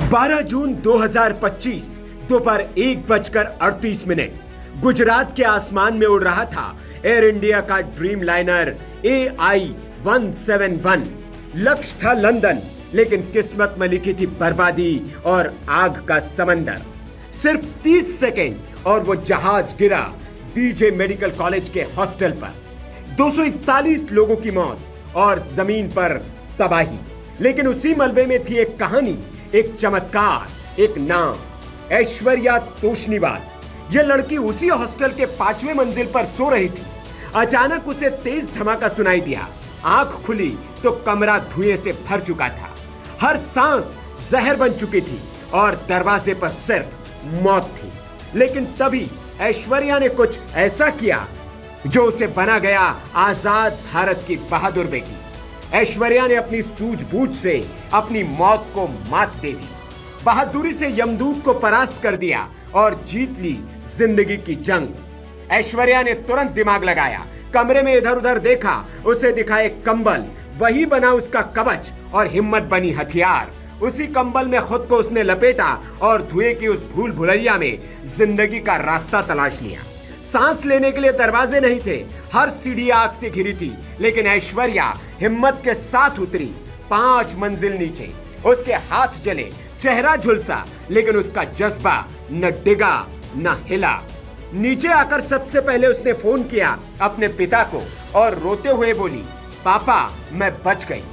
12 जून 2025 दोपहर 1:38 गुजरात के आसमान में उड़ रहा था एयर इंडिया का ड्रीम लाइनर AI-171। लक्ष्य था लंदन, लेकिन किस्मत में लिखी थी बर्बादी और आग का समंदर। सिर्फ 30 सेकेंड और वो जहाज गिरा बीजे मेडिकल कॉलेज के हॉस्टल पर। 241 लोगों की मौत और जमीन पर तबाही। लेकिन उसी मलबे में थी एक कहानी, एक चमत्कार, एक नाम, ऐश्वर्या तोष्णीवाल। यह लड़की उसी हॉस्टल के 5वें मंजिल पर सो रही थी। अचानक उसे तेज धमाका सुनाई दिया। आंख खुली तो कमरा धुएं से भर चुका था। हर सांस जहर बन चुकी थी और दरवाजे पर सिर्फ मौत थी। लेकिन तभी ऐश्वर्या ने कुछ ऐसा किया जो उसे बना गया आजाद भारत की बहादुर बेटी। ऐश्वर्या ने अपनी सूझबूझ से अपनी मौत को मात दे दी, बहादुरी से यमदूत को परास्त कर दिया और जीत ली जिंदगी की जंग। ऐश्वर्या ने तुरंत दिमाग लगाया, कमरे में इधर उधर देखा, उसे दिखा एक कंबल, वही बना उसका कवच और हिम्मत बनी हथियार। उसी कंबल में खुद को उसने लपेटा और धुएं की उस भूल भुलैया में जिंदगी का रास्ता तलाश लिया। सांस लेने के लिए दरवाजे नहीं थे, हर सीढ़ी आग से घिरी थी, लेकिन ऐश्वर्या हिम्मत के साथ उतरी 5 मंजिल नीचे। उसके हाथ जले, चेहरा झुलसा, लेकिन उसका जज्बा न डिगा न हिला। नीचे आकर सबसे पहले उसने फोन किया अपने पिता को और रोते हुए बोली, पापा मैं बच गई।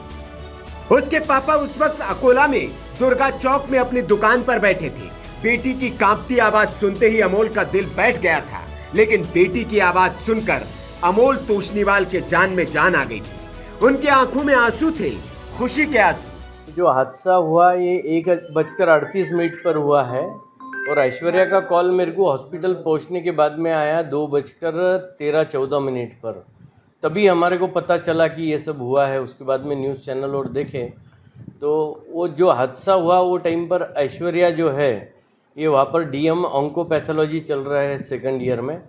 उसके पापा उस वक्त अकोला में दुर्गा चौक में अपनी दुकान पर बैठे थे। बेटी की कांपती आवाज सुनते ही अमोल का दिल बैठ गया था, लेकिन बेटी की आवाज सुनकर अमोल तोष्णीवाल के जान में जान आ गई थी। उनके आंखों में आंसू थे, खुशी के आंसू। जो हादसा हुआ ये 1:38 पर हुआ है और ऐश्वर्या का कॉल मेरे को हॉस्पिटल पहुंचने के बाद में आया 2:13-14 पर। तभी हमारे को पता चला कि ये सब हुआ है। उसके बाद में न्यूज़ चैनल और देखे तो वो जो हादसा हुआ वो टाइम पर ऐश्वर्या जो है ये वहाँ पर DM ऑन्कोपैथोलॉजी चल रहा है 2nd ईयर में,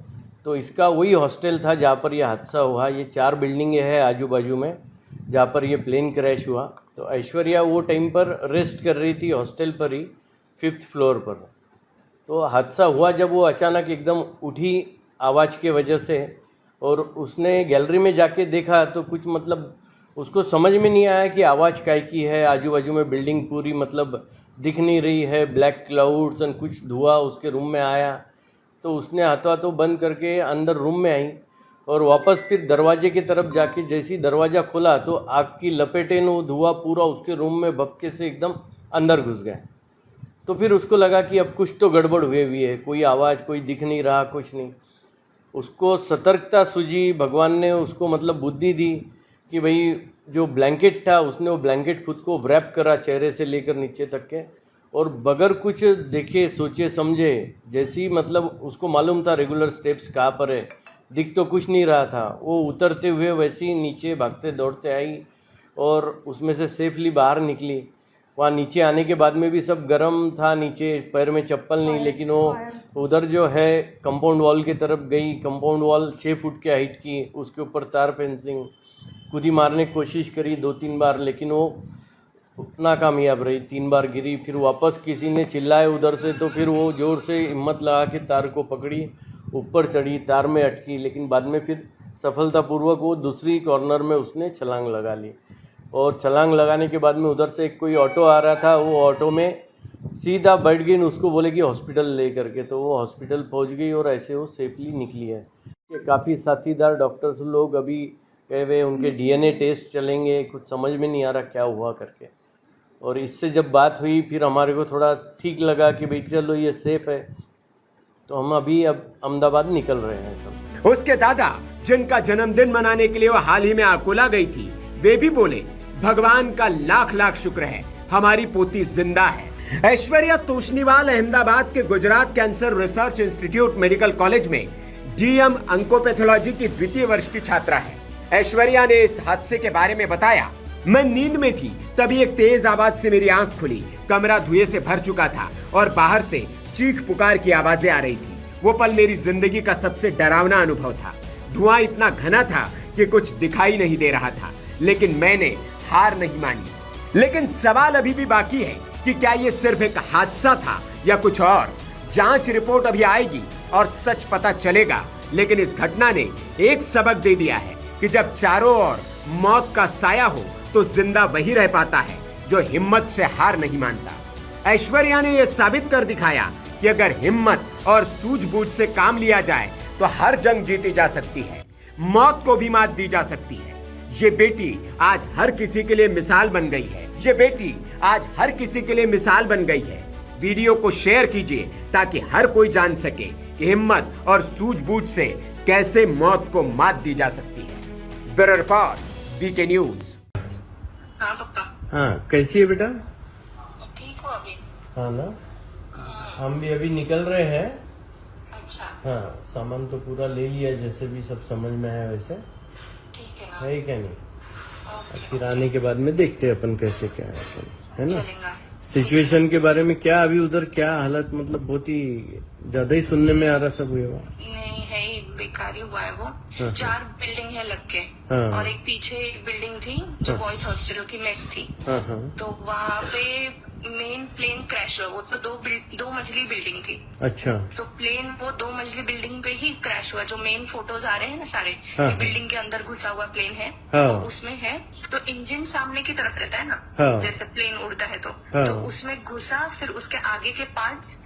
तो इसका वही हॉस्टल था जहाँ पर यह हादसा हुआ। ये 4 बिल्डिंगें हैं आजू बाजू में जहाँ पर ये प्लेन क्रैश हुआ। तो ऐश्वर्या वो टाइम पर रेस्ट कर रही थी हॉस्टल पर ही 5th फ्लोर पर। तो हादसा हुआ जब वो अचानक एकदम उठी आवाज़ के वजह से, और उसने गैलरी में जाके देखा तो कुछ मतलब उसको समझ में नहीं आया कि आवाज़ काय की है। आजू बाजू में बिल्डिंग पूरी मतलब दिख नहीं रही है, ब्लैक क्लाउड्स और कुछ धुआं उसके रूम में आया। तो उसने हाथों हाथों बंद करके अंदर रूम में आई और वापस फिर दरवाजे की तरफ जाके जैसे ही दरवाज़ा खुला तो आग की लपेटें वो धुआं पूरा उसके रूम में भपके से एकदम अंदर घुस गए। तो फिर उसको लगा कि अब कुछ तो गड़बड़ हुई है, कोई आवाज़ कोई दिख नहीं रहा, कुछ नहीं। उसको सतर्कता सूझी, भगवान ने उसको मतलब बुद्धि दी कि भाई जो ब्लैंकेट था उसने वो ब्लैंकेट खुद को व्रैप करा चेहरे से लेकर नीचे तक के, और बगैर कुछ देखे सोचे समझे, जैसी मतलब उसको मालूम था रेगुलर स्टेप्स कहाँ पर है, दिख तो कुछ नहीं रहा था, वो उतरते हुए वैसे ही नीचे भागते दौड़ते आई और उसमें से सेफली बाहर निकली। वहाँ नीचे आने के बाद में भी सब गर्म था, नीचे पैर में चप्पल नहीं, लेकिन वो उधर जो है कंपाउंड वॉल की तरफ गई। कंपाउंड वॉल 6 फुट के हाइट की, उसके ऊपर तार फेंसिंग, कूदी मारने की कोशिश करी 2-3 बार, लेकिन वो नाकामयाब रही। 3 बार गिरी, फिर वापस किसी ने चिल्लाया उधर से, तो फिर वो ज़ोर से हिम्मत लगा के तार को पकड़ी, ऊपर चढ़ी, तार में अटकी, लेकिन बाद में फिर सफलतापूर्वक वो दूसरी कॉर्नर में उसने छलांग लगा ली। और छलांग लगाने के बाद में उधर से कोई ऑटो आ रहा था, वो ऑटो में सीधा बैठ गई, उसको बोले कि हॉस्पिटल ले करके, तो वो हॉस्पिटल पहुंच गई और ऐसे वो सेफली निकली है। काफ़ी साथीदार डॉक्टर्स लोग अभी कहे हुए उनके DNA टेस्ट चलेंगे, कुछ समझ में नहीं आ रहा क्या हुआ करके। और इससे जब बात हुई फिर हमारे को थोड़ा ठीक लगा कि भाई चलो ये सेफ है, तो हम अभी अब अहमदाबाद निकल रहे हैं सब। उसके दादा जिनका जन्मदिन मनाने के लिए वो हाल ही में अकोला गई थी, वे भी बोले भगवान का लाख लाख शुक्र है, हमारी पोती जिंदा है। ऐश्वर्या तोष्णीवाल अहमदाबाद के Gujarat cancer research institute medical college में DM ऑन्कोपैथोलॉजी की 2य वर्ष की छात्रा है। ऐश्वर्या ने इस हादसे के बारे में बताया, मैं नींद में थी, तभी एक तेज आवाज से मेरी आंख खुली। कमरा धुएं से भर चुका था और बाहर से चीख पुकार की आवाजें आ रही थी। वो पल मेरी जिंदगी का सबसे डरावना अनुभव था। धुआं इतना घना था कि कुछ दिखाई नहीं दे रहा था, लेकिन मैंने हार नहीं मानी। लेकिन सवाल अभी भी बाकी है कि क्या ये सिर्फ एक हादसा था या कुछ और। जांच रिपोर्ट अभी आएगी और सच पता चलेगा, लेकिन इस घटना ने एक सबक दे दिया है कि जब चारों ओर मौत का साया हो तो जिंदा वही रह पाता है जो हिम्मत से हार नहीं मानता। ऐश्वर्या ने यह साबित कर दिखाया कि अगर हिम्मत और सूझबूझ से काम लिया जाए तो हर जंग जीती जा सकती है, मौत को भी मात दी जा सकती है। ये बेटी आज हर किसी के लिए मिसाल बन गई है। ये बेटी आज हर किसी के लिए मिसाल बन गई है। वीडियो को शेयर कीजिए ताकि हर कोई जान सके कि हिम्मत और सूझबूझ से कैसे मौत को मात दी जा सकती है। Bureau report, VK news. हाँ पप्पा। हाँ, कैसी है बेटा? ठीक हो अभी? हाँ ना, हम भी अभी निकल रहे हैं। अच्छा। हाँ, सामान तो पूरा ले लिया, जैसे भी सब समझ में आया वैसे। ठीक है ना? है क्या नहीं? ओके, फिर आने के बाद में देखते हैं अपन कैसे क्या है ना। चलेगा। सिचुएशन के बारे में क्या अभी उधर क्या हालत, मतलब बहुत ही ज्यादा ही सुनने में आ रहा सब हुआ। नहीं है ही, बेकार ही हुआ है वो। हाँ। 4 बिल्डिंग है लग के। हाँ। और एक पीछे एक बिल्डिंग थी जो हाँ। बॉयज हॉस्टल की मेस थी। हाँ हाँ। तो वहाँ पे मेन प्लेन क्रैश हुआ। वो तो दो मंजिली बिल्डिंग थी। अच्छा। तो प्लेन वो 2 मंजिली बिल्डिंग पे ही क्रैश हुआ। जो मेन फोटोज आ रहे हैं ना सारे, हाँ। बिल्डिंग के अंदर घुसा हुआ प्लेन है। हाँ। वो उसमें है। तो इंजन सामने की तरफ रहता है ना। हाँ। जैसे प्लेन उड़ता है तो। हाँ। तो उसमें घुसा, फिर उसके आगे के पार्ट्स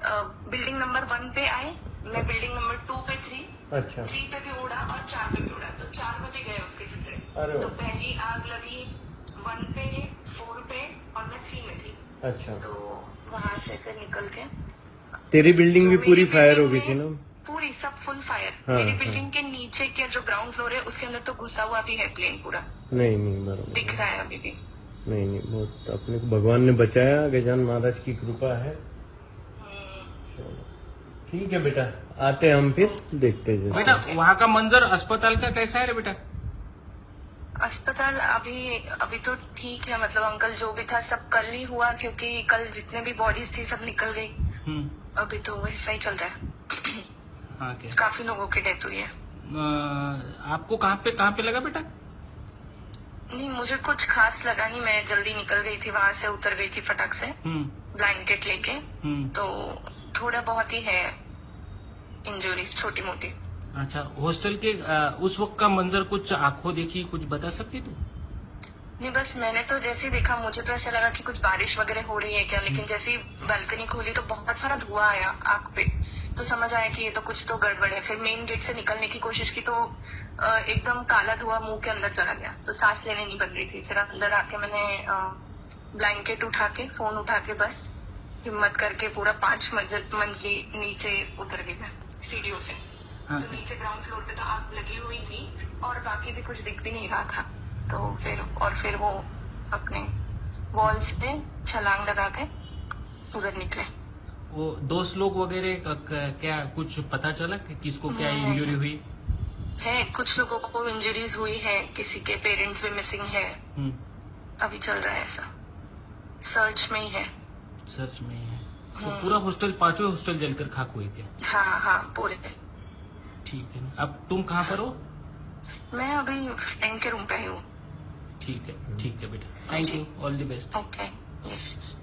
बिल्डिंग नंबर 1 पे आए। मैं बिल्डिंग नंबर 2 पे थी। अच्छा। 3 पे भी उड़ा और 4 पे भी उड़ा। तो 4 में भी गए उसके चित्रे। अरे तो पहली आग लगी 1 पे, 4 पे और मैं 3 में थी। अच्छा। तो वहां से फिर निकल के तेरी बिल्डिंग भी जो पूरी मेरी फायर हो बिल्डिंग गई थी में ना? पूरी सब फुल फायर। हाँ, मेरी हाँ। बिल्डिंग के नीचे के जो ग्राउंड फ्लोर है उसके अंदर तो घुसा हुआ भी है प्लेन पूरा। नहीं नहीं, बराबर दिख रहा है अभी भी। नहीं नहीं, बहुत अपने को भगवान ने बचाया, गजान महाराज की कृपा है। चलो, ठीक है बेटा, आते हैं हम, फिर देखते हैं। बेटा वहाँ का मंजर अस्पताल का कैसा है रे बेटा? अस्पताल अभी तो ठीक है। मतलब अंकल जो भी था सब कल ही हुआ, क्योंकि कल जितने भी बॉडीज थी सब निकल गई। अभी तो वैसा ही चल रहा है। हाँ क्या? काफी लोगों की डेथ हुई है। आपको कहाँ पे लगा बेटा? नहीं, मुझे कुछ खास लगा नहीं। मैं जल्दी निकल गई थी वहां से, उतर गई थी फटाक से ब्लैंकेट लेके। तो थोड़ा बहुत ही है इंजरीज, छोटी मोटी। अच्छा, हॉस्टल के उस वक्त का मंजर कुछ आंखों देखी, कुछ बता सकती तू? नहीं, बस मैंने तो जैसे ही देखा मुझे तो ऐसा लगा कि कुछ बारिश वगैरह हो रही है क्या। लेकिन जैसे ही बालकनी खोली तो बहुत सारा धुआं आया आंख पे। तो समझ आया कि ये तो कुछ तो गड़बड़ है। फिर मेन गेट से निकलने की कोशिश की तो एकदम काला धुआं मुंह के अंदर चला गया। तो सांस लेने नहीं बन रही थी। फिर अंदर आके मैंने ब्लैंकेट उठा के, फोन उठा के, बस हिम्मत करके पूरा 5 मंजिली नीचे उतर गई मैं सीढ़ियों से। तो नीचे ग्राउंड फ्लोर पे तो आग लगी हुई थी और बाकी भी कुछ दिख भी नहीं रहा था। तो फिर वो अपने वॉल से छलांग लगा के उधर निकले। वो दोस्त लोग वगैरह क्या कुछ पता चला कि किसको क्या इंजरी हुई है? कुछ लोगों को इंजरीज हुई है, किसी के पेरेंट्स भी मिसिंग है। अभी चल रहा है ऐसा, सर्च में ही है। सर्च में ही है। तो पूरा हॉस्टल, 5 हॉस्टल जलकर खाक हुए क्या? हाँ हाँ, पूरे। ठीक है। अब तुम कहाँ पर हो? मैं अभी फ्रेंड के रूम पे ही हूँ। ठीक है बेटा, thank you, all the best. Okay, yes.